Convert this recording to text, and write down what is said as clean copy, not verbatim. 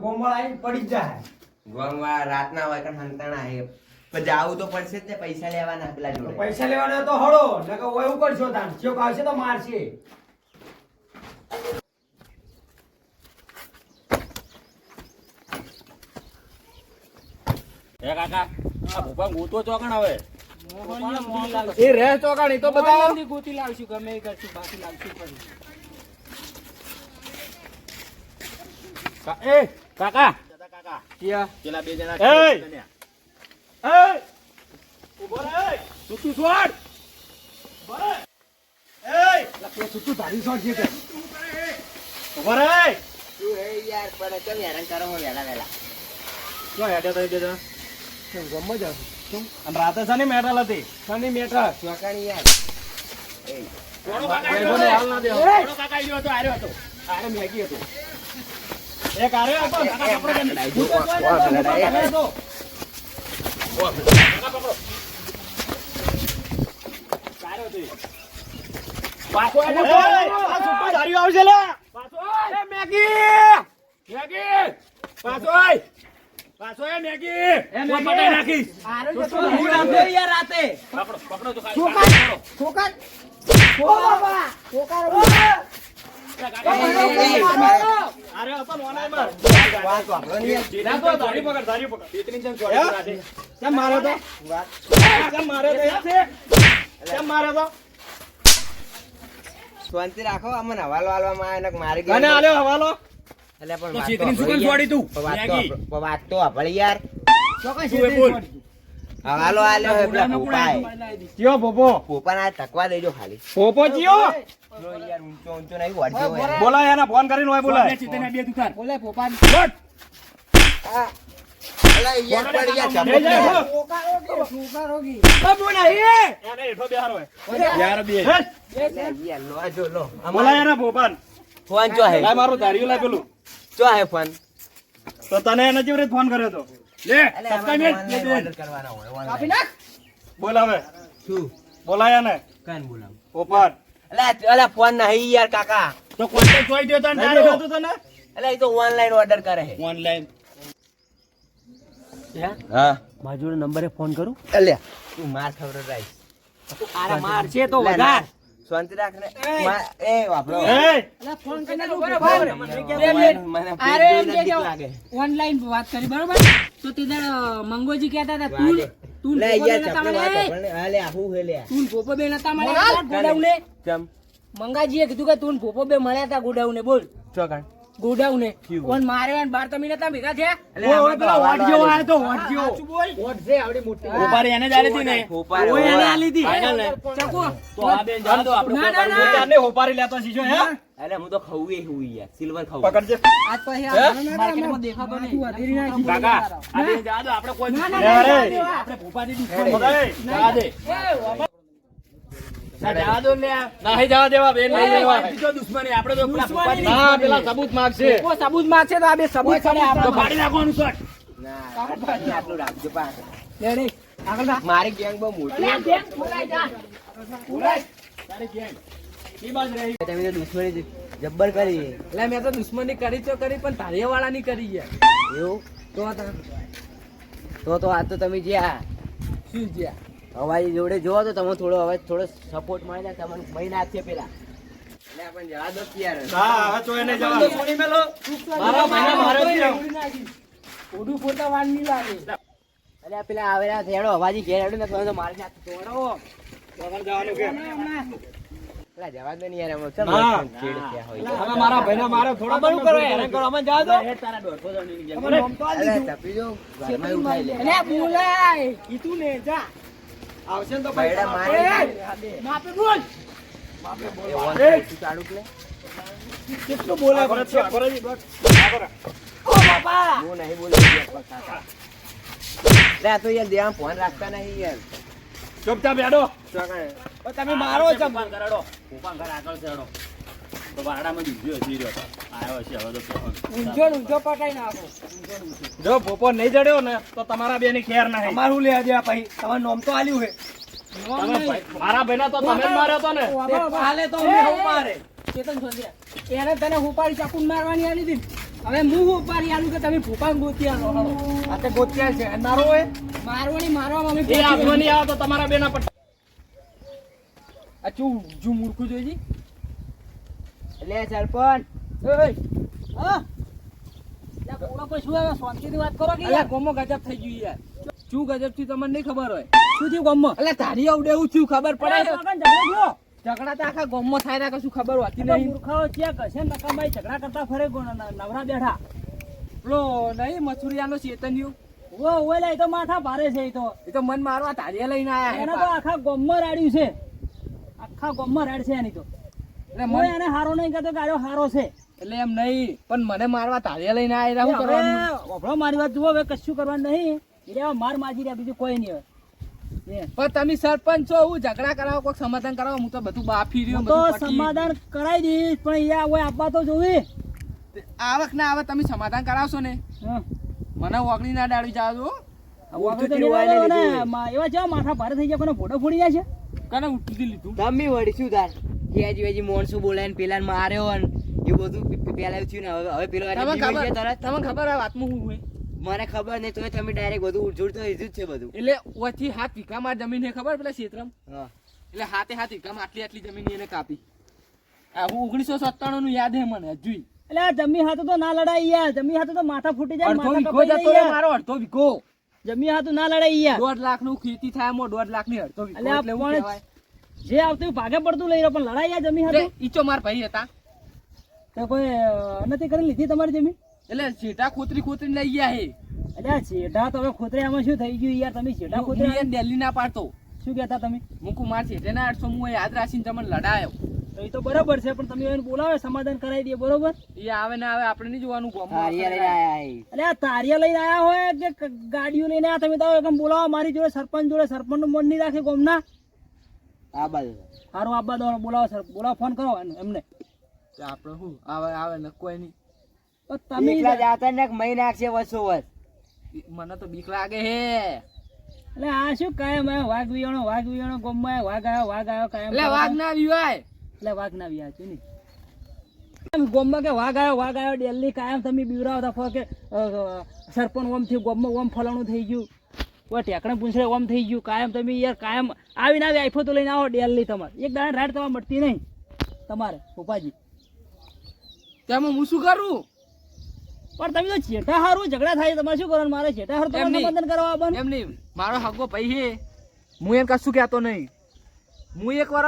ગોમવાળા આવીને પડી જ જાય. ગોમવાળા રાતના હોય કે હંતાણા હે પણ જાવું તો પડશે જ ને, પૈસા લેવાના પેલા તો જોડે. પૈસા લેવાના તો હળો નકર ઓય એવું કરશો તાન ચેક આવશે તો મારશે. એ કાકા આ ભૂપા ગોતો ચોકણ હવે એ રે ચોકાણી તો બતાવો. ગોતી લાવશું ગમે એ કરશું બાકી લાવશું પડી એ કાકા કાકા ક્યાં? પેલા બે જણા એ! એ ઉભો રહે સુતું છોડ સુતું ધારી શોટ છે કે ઉભો રહે શું હે યાર, પણ કેમ હેરાન કરો છો વહેલા વહેલા? ક્યાં હેડ્યા તમે બે જણા ગમ જ આવશે. શું અને રાતે છે ને મેટલ હતી શાની મેટર? ચોકાણી યાર. એ કોનો કાકા કોઈને હાલ ના દેવો. કોનો કાકા આવ્યો હતો આર્યો હતો આરે મેગી હતો એક આર્યો હતો કાકા પકડો કેમ? લડાઈ હું તો જો, જોઈ કોણ રહ્યો હતો, લડાઈ? કાકા હતો. કાકા પકડો આર્યો હતો એ. પાછો એને આ સુતું ધાર્યું આવશે લે. પાછો એ મેગી મેગી પાછો આય પાછો એ મેગી હું પટાઈ નાખીશ હું રાતે યાર રાતે પકડો પકડો તો છોકરા. છોકર ઓ બાબા છોકર અરે હતો ને ઓનલાઈન માં વાત વાપરો ને યાર. રાખો ધારી પકડ તેતરી જેમ ચોડી રાખે કેમ મારો તો? કેમ મારે તો યાર કેમ મારે તો શાંતિ રાખો, અમને હવાલો આલવામાં આવે ને મારી કને આલ્યો હવાલો? એટલે પણ તો વાત ચેતરીને શું વાપરો કામ છોડી તું? યાર. વાત તો મેગી. વાપરો, વાત તો વાપરો યાર. ચોકન તું એ બોલ. હવાલો આલ્યો હે પેલા પોપાએ. કયો પોપો? પોપાને આ તકવા દેજો ખાલી. પોપો ચિયો? જો યાર ઊંચો ઊંચો નહીં વળજો યાર. બોલાય એના ફોન કરીને હોય બોલાય. ચેતરીને બે દુકાન બોલે પોપાન બોટ અલા યાર પડી યાર, લઈ જાય, ચપટ. હો. છોકરા રોગી એને હેઠો બેહારો હે યાર બે હે? લે યાર, લો આ જો લો. બોલાય એના પોપાન. ફોન ચો હે? લાય મારું ધાર્યું લાય પેલું. ચો હે ફોન? તો તને એને જેવી રીતે ફોન કર્યો તો લે અલા, સબસ્ક્રાઇબ આમાં લે online order કરવાના હોય, online. કાપી નાખ બોલાવે. શું? બોલાય એને કાન બોલાવ. પોપાન. અલા ફોન નહીં યાર કાકા. તો કોન્ટેક્ટ જોઈ દો તને નહીં તારો દેખાતું તને? અલા એ તો ઓનલાઈન ઓર્ડર કરે હે. ઓનલાઈન હા. બાજુનો નંબરે ફોન કરું અલ્યા તું માર ખબર રાખ. આરા માર છે તો લે, વધાર ના. શાંતિ રાખ ને. એ વાપરો. એ અલા ફોન કરીને તું મને મને પેટ જોઈને જ બીક લાગે. ઓનલાઈન વાત કરી બરોબર તો તે મંગોજી કહેતા હતા તું તું લે પોપો યાર, બેન ચપલે હતા વાત મળે વાપરને. હા લે, આવું હે લે. તું પોપો બેન હતા મળે ગોડાઉને ચમ. મંગાજીએ કીધું કે તું પોપો બે મળ્યા હતા ગોડાઉને બોલ ચો કાન. ગોડાઉને કેવું? કોણ મારે અને બાર તમે નતા ભેગા થયા અલે આમાં તો હવાલો આલ્યો. તો વોટ જેવો. સાચું બોલ વોટ છે આવડી મોટી. ઉપાડી એને જ આલી હતી ને ફોપારે ઓય એને ઓવા. આલી હતી. ફાઇનલ ને ચકો તો આ બેન જાણ દો આપણે ના, ના, ના. પોતાને હોપારી લેતો શીશો હે? અલે હું તો ખવું એ હું યાર. સિલ્વર ખવું. પકડજે. આજ પછી માર્કેટમાં દેખાતો નહીં કાકા આ બેન જા દો આપણે કોઈ ના, ના, લે રે. આપણે ભૂપાની દુશ્મન બોલાય. જા દે ના જા દો લે નહીં જવા દેવા બેન નહીં દેવા. બીજો દુશ્મની આપણે તો પેલા ભૂપાની ના પેલા સબૂત માંગશે. ઓ સબૂત માંગશે તો આ બે સબૂત છે તો આપણે ફાડી નાખવાનું શોટ ના, આટલું રાખજો પાછળ. રેડી આગળ થા મારી ગેંગ બહુ મોટી અલ્યા બેન બોલાય જા તારી ગેંગ ઈ બાજ રહી છે. તમે તો દુશ્મની જબ્બર કરી. એટલે મેં તો દુશ્મની કરી તો કરી પણ તારી વાળાની કરી યાર એવું? તો તા તો આ તો તમે જ્યાં શું જ્યાં હવાઈ જોડે જોવો તો તમે થોડો સપોર્ટ મળી જાય તમને મહિના છે પેલા. એટલે આપણે જવા દો યાર. હા હવે તો એને જવા દો. છોડી મેલો. મારા ભાઈને મારે જ રહ્યો. ઓડું પોતા વાર નહીં લાગે અરે આ પેલા આવેલા થેડો અવાજી ઘેર હેડો ને તમે તો મારી સાથે તોડો. આગળ જવાનું કે? પેલા જવા દો ને યાર, એમાં કેમ ના. ચીડ થયા હોય. હવે મારા ભાઈને મારે થોડા બધું કરો હેરાન કરો. અમે જવા દો. તારા 150 જણની ગેંગ અમારે નામ તો આલી અરે દીધું. તપી જો ઘરમાં ઉઠાઈ લે. અલ્યા બોલાય કીધું ને જા આવશે ને તો બૈડા પૈસા મારે. માપે બોલ એ one side તું ચાલુ જ લે. કેટલું બોલે ભરત છે? ભરત. ઓ બાપા હું નહીં બોલું યાર, પણ કાકા. લે આ તો યાર ધ્યાન ફોન રાખતા નહીં યાર. ચૂપચાપ બેઠો. ચોકણ. તમે મારો છો. ભૂપાન કરાડો ભૂપાન ઘર આગળ ચડો તો વાડામાં બીજો હજી રહ્યો હતો. આવ્યો છે હવે તો પહોંચ. ઊંઝો પટાઈ નાખો જો પોપો નહીં જડ્યો ને તો તમારા બે ની ખેર નહીં. અમારું લે આજે પછી તમારું નામ તો આલ્યું હે. તમે મારા ભાઈના તો તમે જ માર્યો તો ને. હાલે તો અમને હું મારે ચેતન સોંધ્યા એને તને હુપાડી ચાકુ મારવાની આલી હતી હવે હું ઉપાડી આલું કે તમે ભૂપા ગોતી આલો હાલો. આ તે ગોત્યા છે નારો હોય મારવાની મારવા અમે એ આગળ નહીં આવે તો તમારા બેના પટ્ટા આ ચૂ મૂર્ખું જોઈજી. એટલે સરપંચ ઓય હા લા પૂરો કોઈ શું આવે શાંતિથી વાત કરો કે અલ્યા ગોમો ગજબ થઈ ગયું યાર શું ગજબ થી તમને નહીં ખબર હોય શું થયું ગામમાં? અલ્યા તારી આવડેવું છું ખબર પડે અરે કાકા ઝઘડો થયો. ઝઘડા તો આખા ગોમમાં થાય ને કશું ખબર હોતી આ તો નહીં મૂર્ખાઓ ચેક હશે ને નકામાઈ ઝઘડા કરતા ફરે નવરા બેઠા. પેલો નહીં મથુરિયાનો ચેતન્યું ઓ ઓલા એ તો માથા ભારે છે એ તો મન મારવા તારીયા લઈને એને તો આયા આખા ગામમાં રાડ્યું છે. આખા ગામમાં રાડ છે એની તો. એટલે કોઈ મન એને હારો નહીં કહેતો કે આર્યો હારો છે. એટલે એમ નહીં પણ મને મારવા તારીયા લઈને આયા શું કરવાનું હવે વફળો મારી વાત જુઓ હવે કશું કરવાનું નહીં. એટલે હવે માર માજી રહ્યા બીજું કોઈ નહીં હવે. પણ તમે સરપંચ છો હું ઝઘડા કરાવો કોઈ સમાધાન કરાવો હું તો બધું બાફી રહ્યો હું તો બધું પટી. સમાધાન કરાવી દઈશ પણ અહીંયા હોય આપવા તો જોવી. આવક ના આવે તમે સમાધાન કરાવશો ને હા. મને ઓગળી ના ડાળી જાવ છો હવે તો નહીં લાવ્યો ને. એવા જેવા માથા ભારે થઈ જાય કોને ફોટો ફોડી જાય છે. કને ઉઠી લીધું તમે વળી શું તાર વેજી મોણસો બોલાય ને પેલા માર્યો ને એ બધું પેલા થયું ને હવે પેલો તમને નિકળી ગયા ખબર તરત. તમને ખબર આ વાતમાં શું હોય મને ખબર નહીં તોય તમે ડાયરેક્ટ બધું ઉજળતો લીધું જ છે બધું. એટલે ઓથી 7 વીઘામાં જમીન છે ખબર પેલા ક્ષેત્રમાં હા એટલે 7 વીઘામાં આટલી જમીન એને કાપી આ હું 1997 નું યાદ હે મને હજુ એટલે આ જમી હાથે તો ના લડાઈ યાર. જમી હાથે તો માથા ફૂટી જાય અડધો માથા વીઘો કપાઈ જતો જાય રહ્યો યાર. મારો અડધો વીઘો જમી હાથે ના લડાઈ યાર. 1.5 લાખ નું ખેતી થાય એમાં 1.5 લાખ ની અડધો વીઘો અલ્યા એટલે હું પણ કહેવાય જે આવતું એ ભાગે પડતું લઈ રહ્યો પણ લડાઈ યાર જમી હાથે. એટલે ઈચો માર ભાઈ હતા તો કોઈ નથી કરી લીધી તમારી જમીન? એટલે છેટા ખોતરી લઈ ગયા હે એટલે આ છેડા તો હવે ખોતરે આમાં શું થઈ ગયું યાર? તમે છેડા ખોતરે હું એને દિલ્હી ના પાડતો શું કહેતા તમે? મૂકું માર છેટે ના 800 હું યાદ રાખીને તમને લડાયો તો એ તો બરાબર છે પણ તમે એને બોલાવે સમાધાન કરાવી દે બરોબર. એ આવે ને આવે આપણે નહીં જોવાનું હારિયા લઈને આયા એ. એટલે આ તારિયા લઈને આયા હોય કે ગાડીઓ લઈને આયા તમે તો એકમ બોલાવો મારી જોડે સરપંચ નું મન નહીં રાખે ગોમના. આ બાજુ સારું આબા દો બોલાવો બોલાવો ફોન કરો એમને. આપણે શું આવે ને કોઈ નહીં તો તમે એકલા જાતા ને મહી નાખશે વસો વસ. મને તો બીક લાગે હે એટલે આ શું કાયમ વાઘ વિયાણો ગોમમાં વાઘ આવ્યો કાયમ. એટલે વાઘ ના વિવાય એટલે વાઘ ના વ્યા છે ને ગોમમાં કે વાઘ આવ્યો ડેલી કાયમ તમે બીવરાવતા ફો કે સરપંચ ઓમ થયું ગોમમાં ઓમ ફલાણું થઈ ગયું કોઈ ટેકણે પૂછડે ઓમ થઈ ગયું કાયમ તમે યાર કાયમ આવીને આવી આઈફો તો લઈને આવો ડેલી તમારે એક દાડે રાડ તમારે મળતી નહીં તમારે ઉપાજી. તેમાં હું શું કરું પણ તમે તો છેટા હારું ઝઘડા થાય તમારે શું કરવાનું? મારે છેટા હારું તમારે એમ નહીં. સમાધાન કરવા આવવાનું. એમ નહીં મારો હગો ભાઈ હે હું એને કશું કહેતો નહીં હું એક વાર